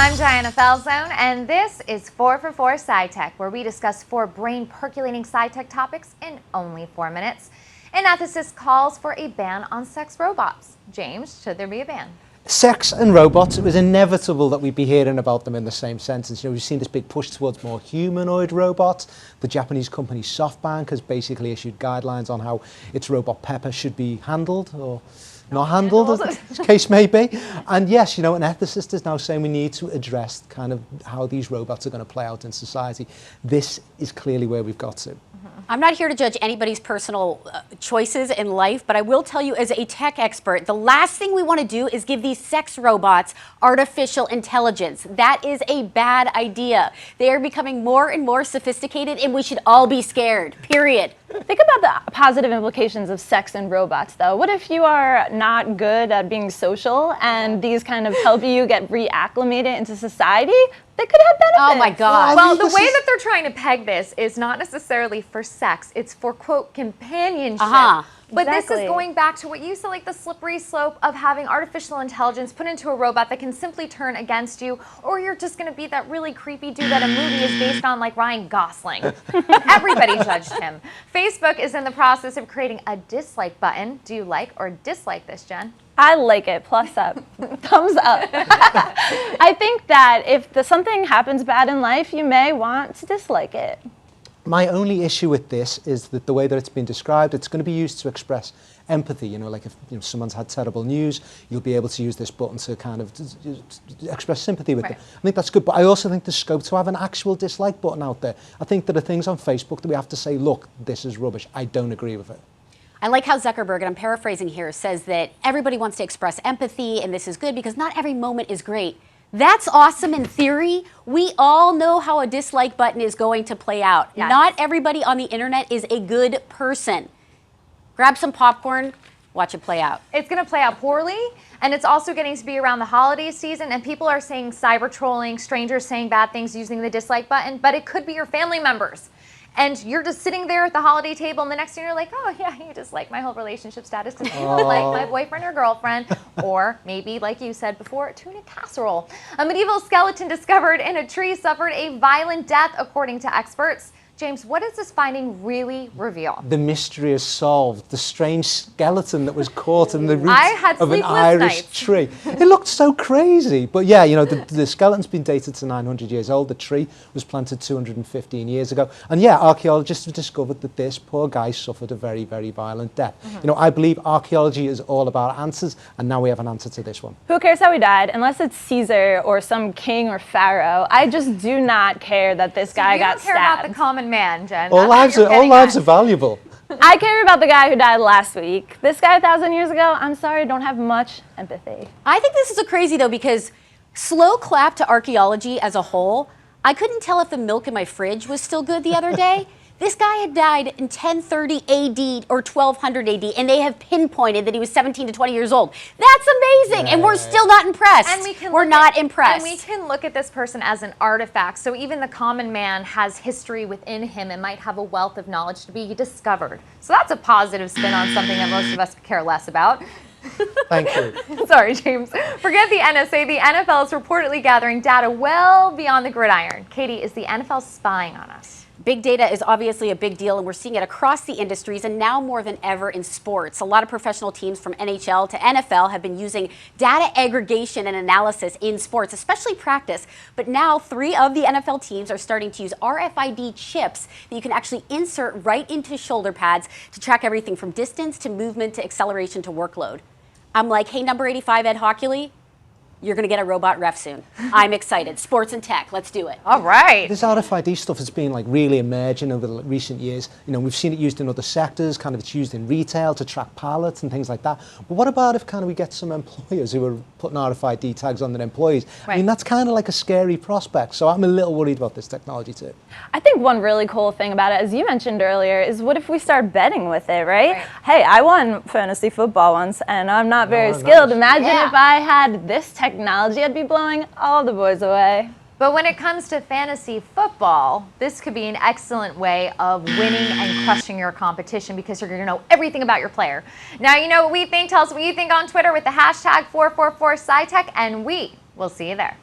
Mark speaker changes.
Speaker 1: I'm Diana Falzone, and this is 4 for 4 SciTech, where we discuss 4 brain-percolating SciTech topics in only 4 minutes. An ethicist calls for a ban on sex robots. James, should there be a ban?
Speaker 2: Sex and robots, it was inevitable that we'd be hearing about them in the same sentence. You know, we've seen this big push towards more humanoid robots. The Japanese company SoftBank has basically issued guidelines on how its robot Pepper should be handled or not handled, as the case may be. And yes, you know, an ethicist is now saying we need to address kind of how these robots are going to play out in society. This is clearly where we've got to.
Speaker 3: I'm not here to judge anybody's personal choices in life, but I will tell you as a tech expert, the last thing we want to do is give these sex robots artificial intelligence. That is a bad idea. They are becoming more and more sophisticated, and we should all be scared, period.
Speaker 4: Think about the positive implications of sex and robots, though. What if you are not good at being social and these kind of help you get reacclimated into society? They could have benefits.
Speaker 3: Oh my God.
Speaker 1: Well, the way that they're trying to peg this is not necessarily for sex. It's for, quote, companionship. But
Speaker 4: Exactly.
Speaker 1: This is going back to what you said, like the slippery slope of having artificial intelligence put into a robot that can simply turn against you, or you're just going to be that really creepy dude that a movie is based on, like Ryan Gosling. Everybody judged him. Facebook is in the process of creating a dislike button. Do you like or dislike this, Jen?
Speaker 4: I like it. Plus up. Thumbs up. I think that if something happens bad in life, you may want to dislike it.
Speaker 2: My only issue with this is that the way that it's been described, it's going to be used to express empathy. You know, like if someone's had terrible news, you'll be able to use this button to kind of express sympathy with them. I think that's good, but I also think there's scope to have an actual dislike button out there. I think there are things on Facebook that we have to say, look, this is rubbish. I don't agree with it.
Speaker 3: I like how Zuckerberg, and I'm paraphrasing here, says that everybody wants to express empathy, and this is good because not every moment is great. That's awesome in theory. We all know how a dislike button is going to play out.
Speaker 1: Yes.
Speaker 3: Not everybody on the internet is a good person. Grab some popcorn, watch it play out.
Speaker 1: It's going to play out poorly, and it's also getting to be around the holiday season, and people are saying cyber trolling, strangers saying bad things using the dislike button, but it could be your family members. And you're just sitting there at the holiday table, and the next thing you're like, oh, yeah, you just like my whole relationship status because you don't like my boyfriend or girlfriend. Or maybe, like you said before, tuna casserole. A medieval skeleton discovered in a tree suffered a violent death, according to experts. James, what does this finding really reveal?
Speaker 2: The mystery is solved. The strange skeleton that was caught in the roots of an
Speaker 1: sleepless
Speaker 2: Irish
Speaker 1: nights.
Speaker 2: tree. It looked so crazy. But yeah, you know, the skeleton's been dated to 900 years old. The tree was planted 215 years ago. And yeah, archaeologists have discovered that this poor guy suffered a very, very violent death. You know, I believe archaeology is all about answers, and now we have an answer to this one.
Speaker 4: Who cares how he died? Unless it's Caesar or some king or pharaoh. I just do not care that this guy got
Speaker 1: You don't care
Speaker 4: stabbed.
Speaker 1: about the common man, Jen.
Speaker 2: All lives are valuable.
Speaker 4: I care about the guy who died last week. This guy 1,000 years ago, I'm sorry, don't have much empathy.
Speaker 3: I think this is a crazy though because slow clap to archaeology as a whole. I couldn't tell if the milk in my fridge was still good the other day. This guy had died in 1030 AD or 1200 AD, and they have pinpointed that he was 17 to 20 years old. That's amazing, and we're still not impressed.
Speaker 1: And
Speaker 3: we're not impressed.
Speaker 1: And we can look at this person as an artifact. So even the common man has history within him and might have a wealth of knowledge to be discovered. So that's a positive spin on something that most of us care less about.
Speaker 2: Thank you.
Speaker 1: Sorry, James. Forget the NSA. The NFL is reportedly gathering data well beyond the gridiron. Katie, is the NFL spying on us?
Speaker 3: Big data is obviously a big deal, and we're seeing it across the industries and now more than ever in sports. A lot of professional teams from NHL to NFL have been using data aggregation and analysis in sports, especially practice. But now 3 of the NFL teams are starting to use RFID chips that you can actually insert right into shoulder pads to track everything from distance to movement to acceleration to workload. I'm like, hey, number 85, Ed Hockley, you're going to get a robot ref soon. I'm excited. Sports and tech, let's do it.
Speaker 1: All right.
Speaker 2: This RFID stuff has been like really emerging over the recent years. You know, we've seen it used in other sectors, kind of it's used in retail to track pallets and things like that. But what about if kind of we get some employers who are putting RFID tags on their employees?
Speaker 1: Right.
Speaker 2: I mean, that's kind of like a scary prospect. So I'm a little worried about this technology too.
Speaker 4: I think one really cool thing about it, as you mentioned earlier, is what if we start betting with it, right? Hey, I won fantasy football once, and I'm not very skilled. Imagine if I had this technology, I'd be blowing all the boys away.
Speaker 1: But when it comes to fantasy football, this could be an excellent way of winning and crushing your competition because you're going to know everything about your player. Now you know what we think. Tell us what you think on Twitter with the hashtag 444SciTech, and we will see you there.